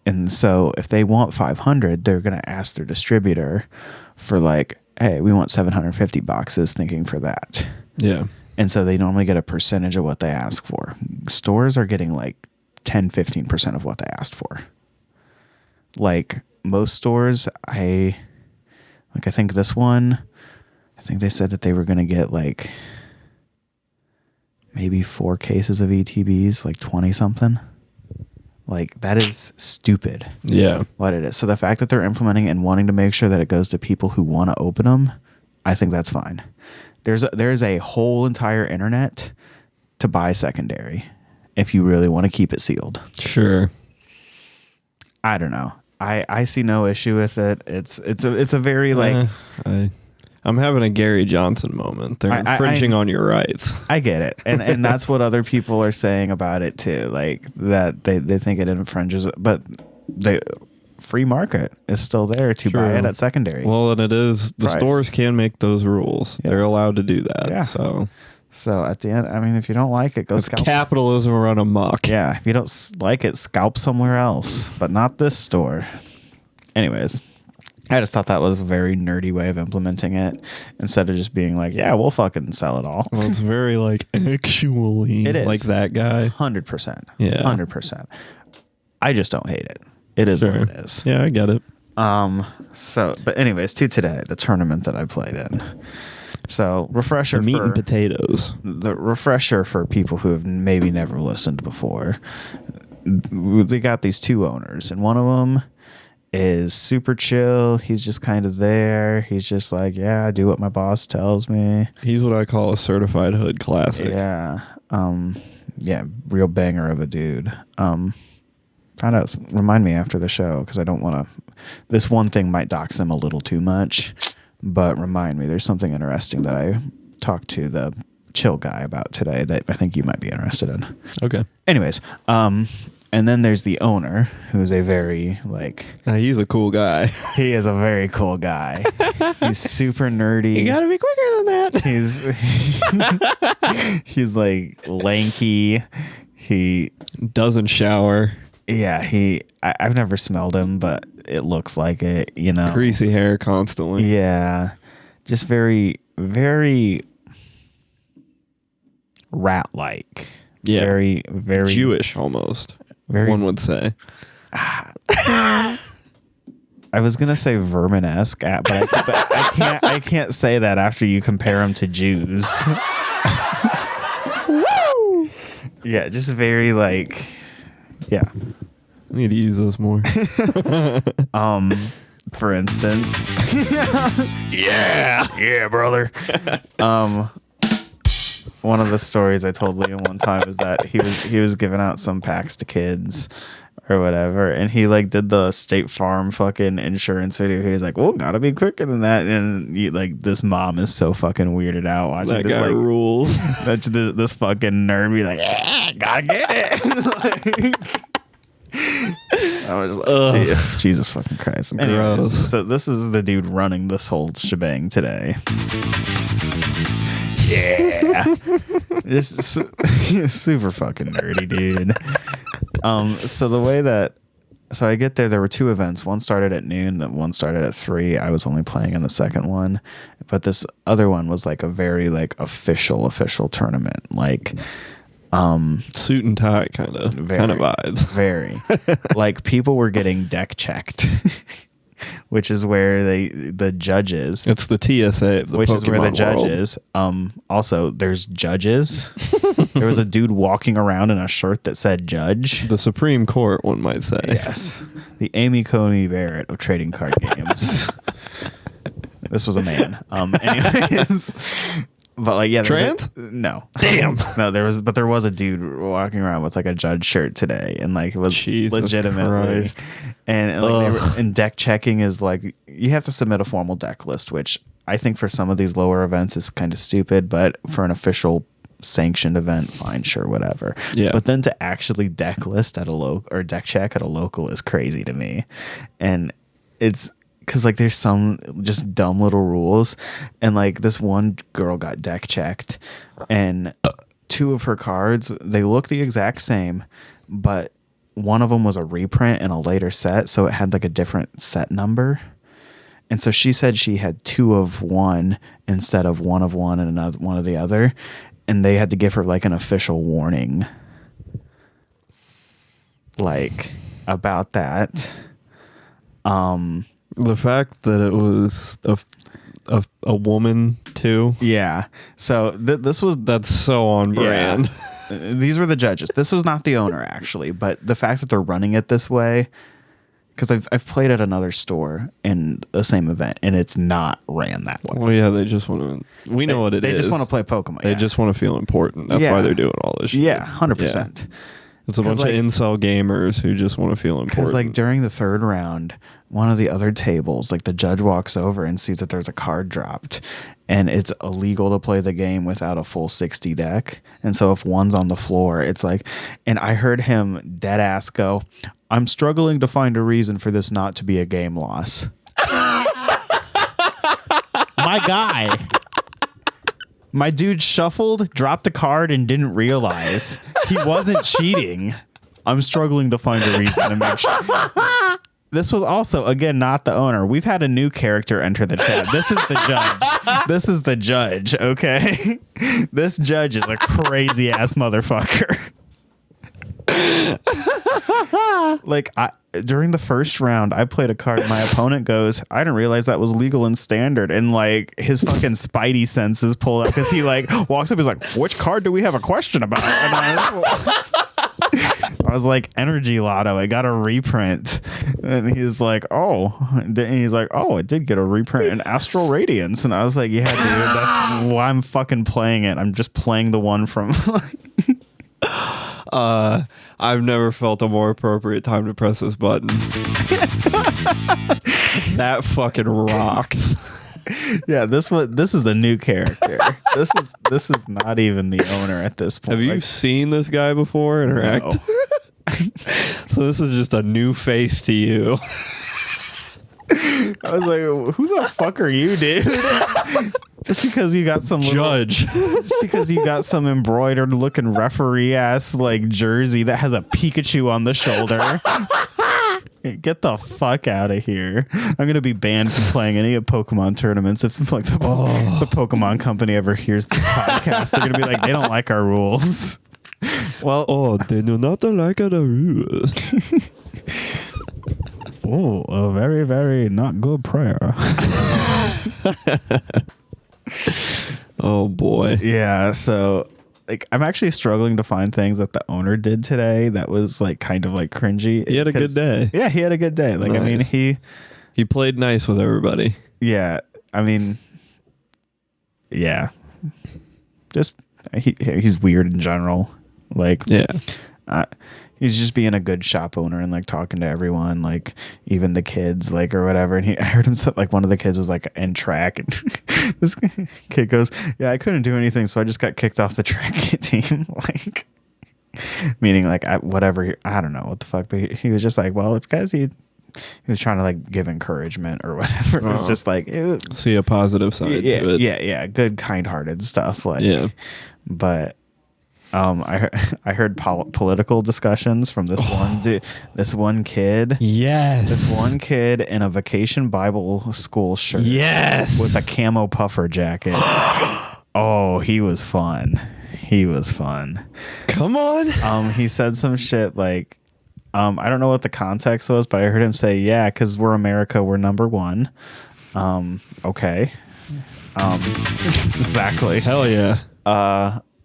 And so if they want 500, they're going to ask their distributor for like, hey, we want 750 boxes thinking for that. Yeah. And so they normally get a percentage of what they ask for. Stores are getting like 10-15% of what they asked for. Like most stores, I think this one, I think they said that they were going to get like maybe 4 cases of ETBs, like 20 something. Like that is stupid. Yeah. What it is. So the fact that they're implementing and wanting to make sure that it goes to people who want to open them, I think that's fine. There's a whole entire internet to buy secondary if you really want to keep it sealed. Sure. I don't know. I see no issue with it. It's a very like I'm having a Gary Johnson moment. They're infringing on your rights. I get it. And that's what other people are saying about it too. Like that they think it infringes, but the free market is still there to buy it at secondary. Well, and it is. The stores can make those rules. Yeah. They're allowed to do that. Yeah. So at the end, I mean, if you don't like it, go scalp. Capitalism run amok. Yeah. If you don't like it, scalp somewhere else, but not this store. Anyways, I just thought that was a very nerdy way of implementing it instead of just being like, yeah, we'll fucking sell it all. Well, it's very like actually it is. Like that guy. 100%. Yeah. 100%. I just don't hate it. It is what it is. Yeah, I get it. But anyways, to today, the tournament that I played in. So refresher, meat and potatoes. The refresher for people who have maybe never listened before. They got these 2 owners, and one of them is super chill. He's just kind of there. He's just like, yeah, I do what my boss tells me. He's what I call a certified hood classic. Yeah. Real banger of a dude. Found out, remind me after the show, because I don't want to, this one thing might dox them a little too much, but remind me, there's something interesting that I talked to the chill guy about today that I think you might be interested in. Okay. Anyways, and then there's the owner, who's a very, like... he's a cool guy. He is a very cool guy. He's super nerdy. You gotta be quicker than that. He's like, lanky. He... doesn't shower. Yeah, I've never smelled him, but it looks like it, you know. Greasy hair constantly. Yeah. Just very, very rat-like. Yeah. Very, very... Jewish, almost. Very, one would say. I was gonna say vermin-esque, but I can't say that after you compare him to Jews. Woo! Yeah, just very like, yeah. I need to use those more. For instance, yeah, brother. One of the stories I told Liam one time is that he was giving out some packs to kids or whatever, and he like did the State Farm fucking insurance video. He was like, "Well, gotta be quicker than that." And like this mom is so fucking weirded out watching that this guy like rules. That's this fucking nerd be like, "Yeah, gotta get it." I was like, Jesus fucking Christ. Anyways, so this is the dude running this whole shebang today. Yeah. Just super fucking nerdy, dude. So I get there were 2 events. One started at noon, then one started at 3. I was only playing in the second one. But this other one was like a very like official tournament. Like suit and tie kind of vibes. Very. Like people were getting deck checked. Which is where the judges. It's the TSA of the which Pokemon is where the judges. World. Also, there's judges. There was a dude walking around in a shirt that said judge. The Supreme Court, one might say. Yes. The Amy Coney Barrett of trading card games. This was a man. Anyways. But like, yeah, trans? No. Damn. No, there was a dude walking around with like a judge shirt today, and like it was Jesus legitimately. Christ. And like and deck checking is like you have to submit a formal deck list, which I think for some of these lower events is kind of stupid, but for an official sanctioned event, fine, sure, whatever. Yeah. But then to actually deck list at a local or deck check at a local is crazy to me, and it's. Because, like, there's some just dumb little rules. And, like, this one girl got deck checked. And 2 of her cards, they look the exact same. But one of them was a reprint in a later set. So it had, like, a different set number. And so she said she had 2 of one instead of 1 of one and another one of the other. and they had to give her like an official warning, like about that. The fact that it was a woman too. Yeah. So that's so on brand. Yeah. These were the judges. This was not the owner actually, but the fact that they're running it this way, because I've played at another store in the same event and it's not ran that way. Well, yeah, they just want to. We know what it is. They just want to play Pokemon. They just want to feel important. That's why they're doing all this shit. Yeah, 100%. It's a bunch of incel gamers who just want to feel important. Because like during the third round, one of the other tables, like the judge walks over and sees that there's a card dropped, and it's illegal to play the game without a full 60 deck. And so if one's on the floor, it's like, and I heard him dead ass go, "I'm struggling to find a reason for this not to be a game loss." My guy. My dude shuffled, dropped a card, and didn't realize he wasn't cheating. I'm struggling to find a reason to make sure. This was also, again, not the owner. We've had a new character enter the chat. This is the judge. This is the judge, okay? This judge is a crazy ass motherfucker. Like, during the first round, I played a card. My opponent goes, "I didn't realize that was legal in standard." And like his fucking spidey senses pulled up because he like walks up. He's like, "Which card do we have a question about?" And I was like, "Energy Lotto. I got a reprint." And he's like, "Oh," and he's like, "Oh, it did get a reprint in Astral Radiance." And I was like, "Yeah, dude, that's why I'm fucking playing it. I'm just playing the one from." I've never felt a more appropriate time to press this button. That fucking rocks. Yeah, this is the new character. This is not even the owner at this point. Have you seen this guy before interact? No. So this is just a new face to you. I was like, "Who the fuck are you, dude?" Just because you got some judge. Just because you got some embroidered looking referee ass like jersey that has a Pikachu on the shoulder. Get the fuck out of here. I'm gonna be banned from playing any of Pokemon tournaments if like the Pokemon company ever hears this podcast. They're gonna be like, they don't like our rules. Well, they do not like our rules. Oh, a very, very not good prayer. Oh boy. Yeah, so like I'm actually struggling to find things that the owner did today that was like kind of like cringy. He had a good day. Yeah, he had a good day. Like nice. I mean, he played nice with everybody. Yeah, I mean, yeah, just he's weird in general. Like, yeah. He's just being a good shop owner and like talking to everyone, like even the kids, like or whatever. And I heard him say like one of the kids was like in track, and this kid goes, "Yeah, I couldn't do anything, so I just got kicked off the track team." Like, meaning like whatever. I don't know what the fuck, but he was just like, well, it's because he was trying to like give encouragement or whatever. It was just like see a positive side to it. Yeah, good, kind-hearted stuff. Like, yeah, but. I heard political discussions from this one dude, this one kid. Yes. This one kid in a Vacation Bible School shirt. Yes. With a camo puffer jacket. Oh, he was fun. He was fun. Come on. He said some shit like, I don't know what the context was, but I heard him say, "Yeah, because we're America, we're number one." Okay. Exactly. Hell yeah.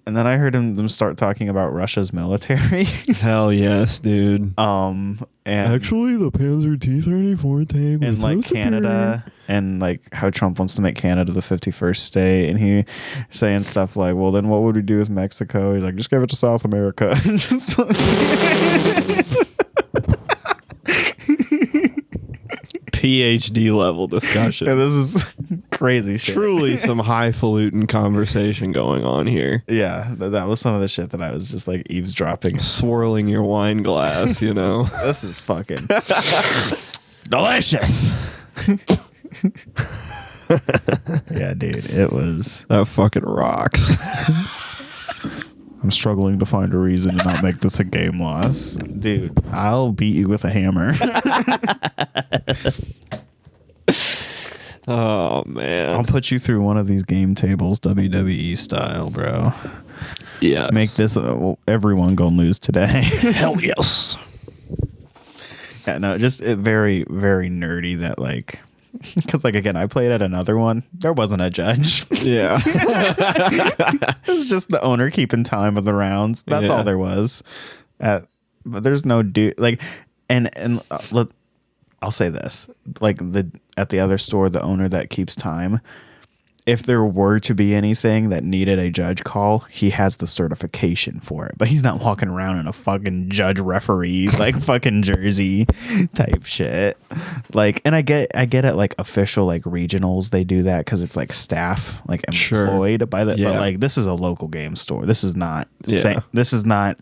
And then I heard them start talking about Russia's military. Hell yes, dude. And actually, the Panzer T-34 tank was and like Canada, and like how Trump wants to make Canada the 51st state, and he saying stuff like, "Well, then what would we do with Mexico?" He's like, "Just give it to South America." Just PhD level discussion. Yeah, this is crazy shit. Truly some highfalutin conversation going on here. Yeah, that was some of the shit that I was just like eavesdropping. Swirling your wine glass, you know. This is fucking delicious. Yeah, dude, it was. That fucking rocks. I'm struggling to find a reason to not make this a game loss. Dude, I'll beat you with a hammer. Oh, man. I'll put you through one of these game tables, WWE style, bro. Yeah. Make this everyone gonna lose today. Hell yes. Yeah, no, just very, very nerdy that like, because like again, I played at another one. There wasn't a judge. Yeah. It was just the owner keeping time of the rounds. That's all there was. But there's no dude like, and I'll say this, like at the other store, the owner that keeps time. If there were to be anything that needed a judge call, he has the certification for it. But he's not walking around in a fucking judge referee like fucking jersey type shit. Like, and I get it, like official like regionals, they do that because it's like staff like employed by the. But like this is a local game store. This is not. This is not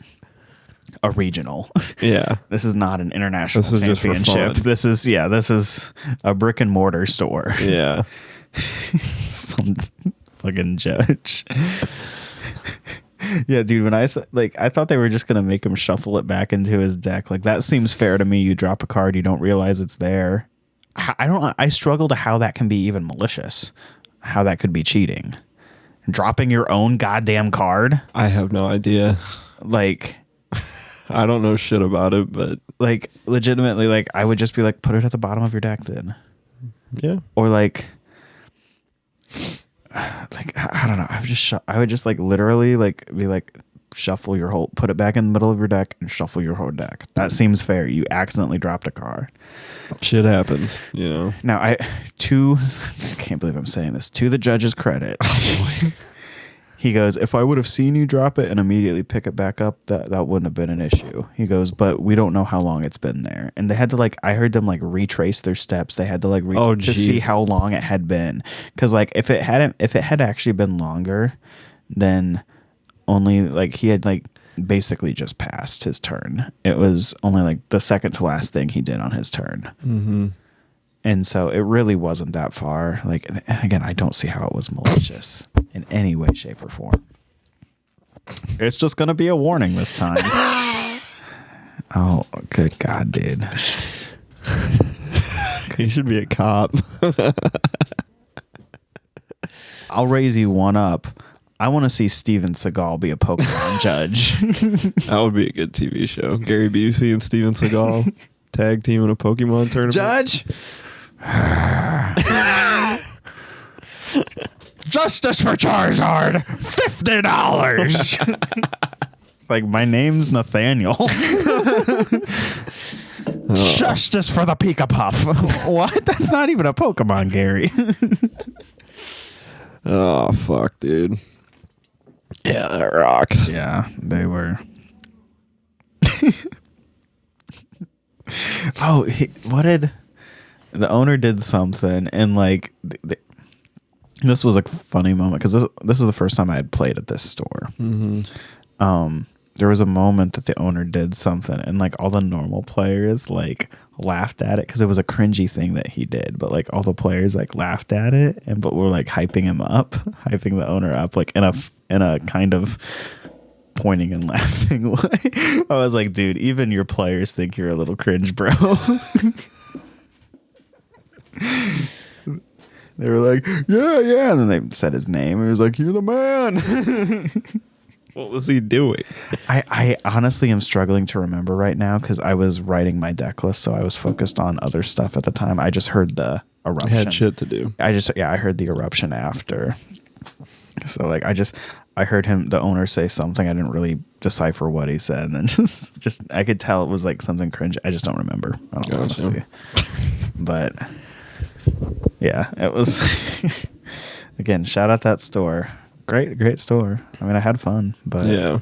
a regional. Yeah. This is not an international championship. This is a brick and mortar store. Yeah. Some fucking judge. Yeah, dude, when I thought they were just gonna make him shuffle it back into his deck. Like, that seems fair to me. You drop a card, you don't realize it's there. I struggle to how that can be even malicious, how that could be cheating. Dropping your own goddamn card. I have no idea. Like, I don't know shit about it, but like legitimately, like I would just be like, put it at the bottom of your deck then. Yeah. Or like I don't know. I would just like literally like be like, shuffle your whole, put it back in the middle of your deck and shuffle your whole deck. That seems fair. You accidentally dropped a card. Shit happens, you know. Now I can't believe I'm saying this. To the judge's credit, he goes, if I would have seen you drop it and immediately pick it back up, that wouldn't have been an issue. He goes, but we don't know how long it's been there. And they had to like, I heard them like retrace their steps. They had to like to see how long it had been. Cause like if it had actually been longer, then only like he had like basically just passed his turn. It was only like the second to last thing he did on his turn. Mm-hmm. And so it really wasn't that far. Like, again, I don't see how it was malicious in any way, shape, or form. It's just going to be a warning this time. Oh, good God, dude. You should be a cop. I'll raise you one up. I want to see Steven Seagal be a Pokemon judge. That would be a good TV show. Gary Busey and Steven Seagal tag team in a Pokemon tournament. Judge! Justice for Charizard, $50. It's like, my name's Nathaniel. Justice for the Pika Puff. What? That's not even a Pokemon, Gary. Oh, fuck, dude. Yeah, that rocks. Yeah, they were. The owner did something, and like this was a funny moment because this is the first time I had played at this store. Mm-hmm. There was a moment that the owner did something, and like all the normal players like laughed at it because it was a cringy thing that he did, but like all the players like laughed at it, but were like hyping him up, hyping the owner up, like in a kind of pointing and laughing way. I was like, dude, even your players think you're a little cringe, bro. They were like, yeah, and then they said his name. He was like, you're the man. What was he doing? I honestly am struggling to remember right now because I was writing my deck list, so I was focused on other stuff at the time. I just heard the eruption. I had shit to do. I heard the eruption after. So like I heard the owner say something. I didn't really decipher what he said, and then just I could tell it was like something cringe. I just don't remember. I don't know, honestly. But yeah, it was. Again, shout out that store. Great store. I mean, I had fun, but yeah.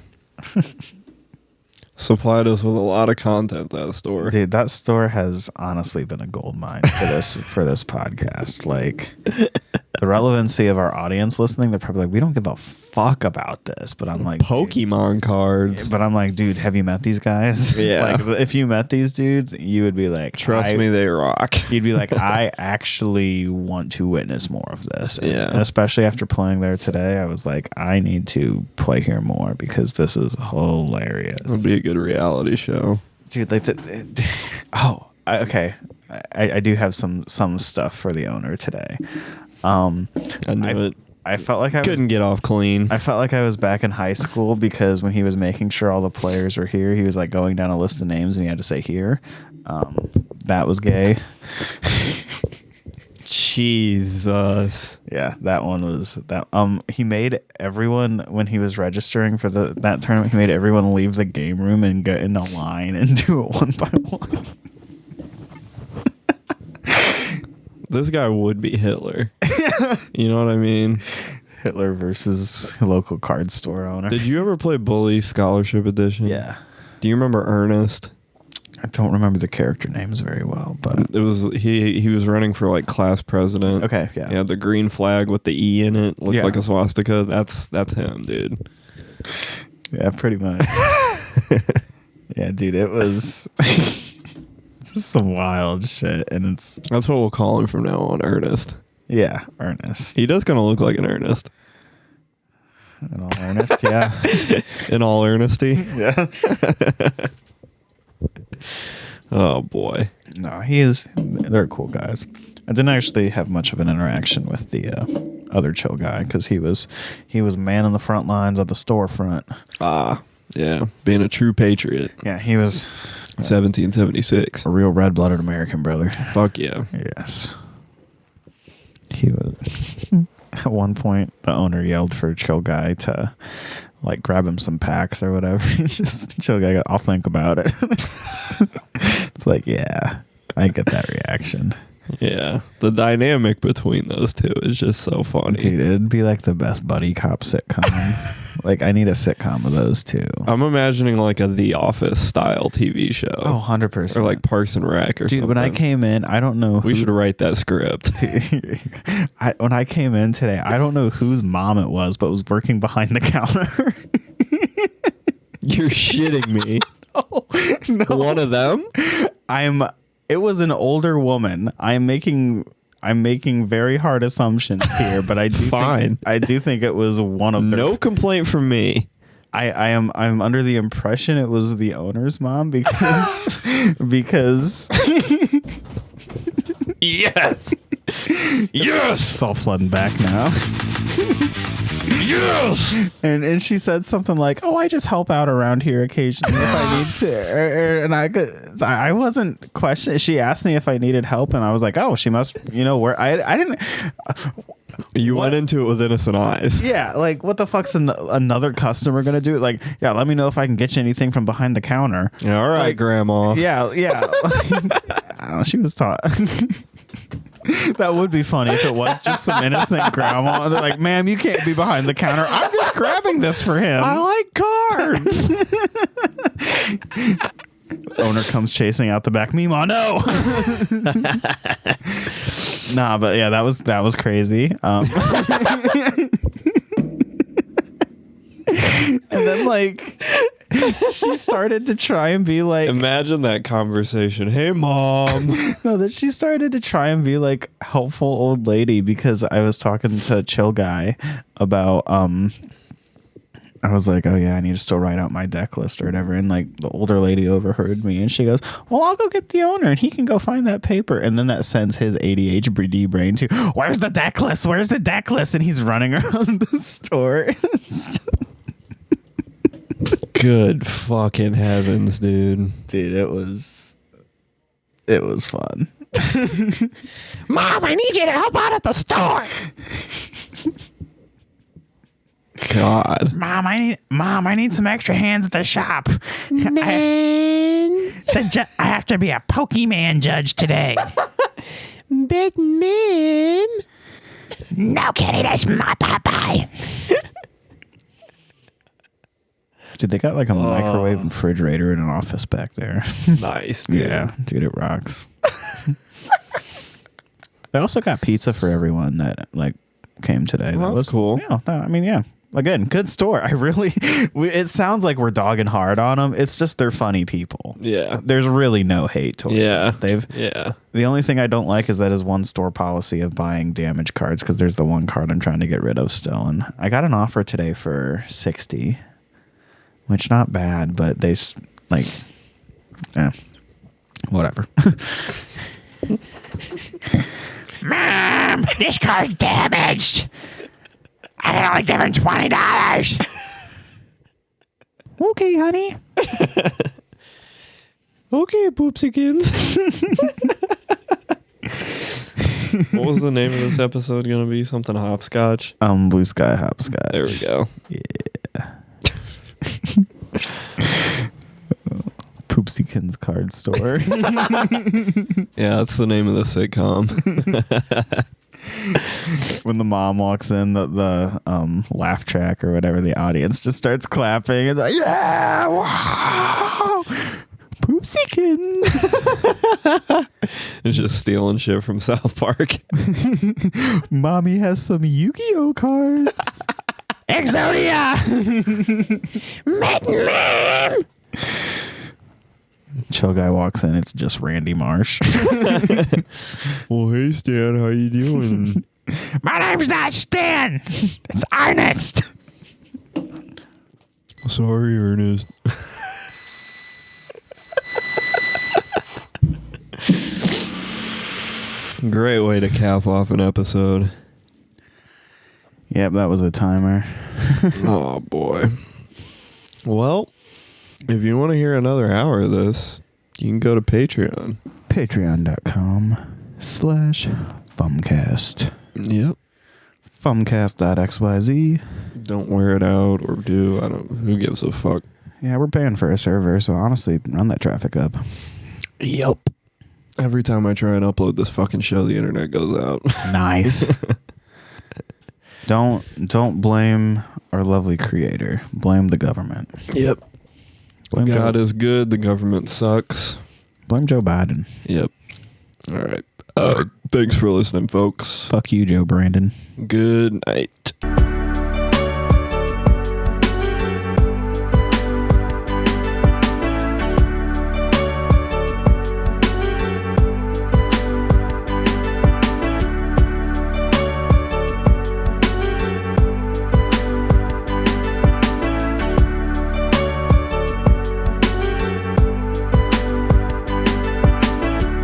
Supplied us with a lot of content, that store. Dude, that store has honestly been a gold mine for this podcast. Like, the relevancy of our audience listening, they're probably like, we don't give a fuck about this. But I'm like, Pokemon cards. But I'm like, dude, have you met these guys? Yeah. Like, if you met these dudes, you would be like, trust me, they rock. You'd be like, I actually want to witness more of this. Yeah. And especially after playing there today, I was like, I need to play here more because this is hilarious. It would be a good reality show. Dude, like okay. I do have some stuff for the owner today. I knew it. I felt like I couldn't get off clean. I felt like I was back in high school because when he was making sure all the players were here, he was like going down a list of names and he had to say here. That was gay. Jesus. Yeah, that one was that. He made everyone, when he was registering for that tournament, he made everyone leave the game room and get in a line and do it one by one. This guy would be Hitler. You know what I mean? Hitler versus local card store owner. Did you ever play Bully Scholarship Edition? Yeah. Do you remember Ernest? I don't remember the character names very well, but it was he was running for like class president. Okay, yeah. Yeah, the green flag with the E in it looked like a swastika. That's him, dude. Yeah, pretty much. Yeah, dude, it was just some wild shit, and that's what we'll call him from now on, Ernest. Yeah, Ernest. He does kind of look like an Ernest. In all earnest, yeah. In all earnesty, yeah. Oh boy. No, they're cool guys. I didn't actually have much of an interaction with the other chill guy because he was man on the front lines of the storefront. Yeah, being a true patriot. Yeah, he was 1776. A real red-blooded American brother. Fuck yeah. Yes. He was. At one point, the owner yelled for a chill guy to like grab him some packs or whatever. He's just chill guy. I'll think about it. It's like, yeah, I get that reaction. Yeah, the dynamic between those two is just so funny. Dude, it'd be like the best buddy cop sitcom. Like, I need a sitcom of those two. I'm imagining like a The Office style TV show. Oh, 100%. Or like Parks and Rec or Dude, something. when I came in, I don't know. We should write that script. When I came in today, I don't know whose mom it was, but was working behind the counter. You're shitting me. No. One of them? It was an older woman. I'm making very hard assumptions here, but I do I do think it was one of them. No complaint from me. I'm under the impression it was the owner's mom because Yes. Yes. It's all flooding back now. Yes. And she said something like, "Oh, I just help out around here occasionally if I need to." And I wasn't questioning. She asked me if I needed help, and I was like, "Oh, she must, where I didn't." You went into it with innocent eyes. Yeah, like what the fuck's another customer gonna do? Like, yeah, let me know if I can get you anything from behind the counter. Yeah, all right, Grandma. Yeah. I don't know. She was taught. That would be funny if it was just some innocent grandma. They're like, "Ma'am, you can't be behind the counter. I'm just grabbing this for him. I like cards." Owner comes chasing out the back. Mima, no. Nah, but yeah, that was crazy. And then like she started to try and be like, imagine that conversation. Hey, Mom. No, that she started to try and be like helpful old lady because I was talking to a chill guy about I was like, "Oh yeah, I need to still write out my deck list or whatever." And like the older lady overheard me and she goes, "Well, I'll go get the owner and he can go find that paper." And then that sends his ADHD brain to, "Where's the deck list? Where's the deck list?" And he's running around the store. Good fucking heavens, dude. Dude, it was fun. Mom, I need you to help out at the store. God. Mom, I need some extra hands at the shop. Man. I have to be a Pokemon judge today. But Mom. No, Kitty, that's my Popeye. Dude, they got like a microwave and refrigerator in an office back there. Nice, dude. Yeah, dude, it rocks. They also got pizza for everyone that like came today. Well, that's cool. Yeah, I mean, yeah. Again, good store. It sounds like we're dogging hard on them. It's just they're funny people. Yeah. There's really no hate towards them. Yeah. The only thing I don't like is that is one store policy of buying damaged cards because there's the one card I'm trying to get rid of still. And I got an offer today for $60, which not bad, but they like, whatever. Mom, this card's damaged. I can only give him $20. Okay, honey. Okay, poopsikins. What was the name of this episode going to be? Something hopscotch? Blue Sky Hopscotch. There we go. Yeah. Poopsikins card store. Yeah, that's the name of the sitcom. When the mom walks in, the laugh track or whatever, the audience just starts clapping. It's like, yeah, wow, Poopsikins. It's just stealing shit from South Park. Mommy has some Yu-Gi-Oh cards. Exodia! Batman! Chill guy walks in. It's just Randy Marsh. Well, hey, Stan, how you doing? My name's not Stan. It's Ernest. Sorry, Ernest. Great way to cap off an episode. Yep, that was a timer. Oh, boy. Well, if you want to hear another hour of this, you can go to Patreon. Patreon.com/Fumcast. Yep. Fumcast.xyz. Don't wear it out or do. Who gives a fuck? Yeah, we're paying for a server, so honestly, run that traffic up. Yep. Every time I try and upload this fucking show, the internet goes out. Nice. Don't blame our lovely creator. Blame the government. Yep. Blame God is good. The government sucks. Blame Joe Biden. Yep. All right. Thanks for listening, folks. Fuck you, Joe Brandon. Good night.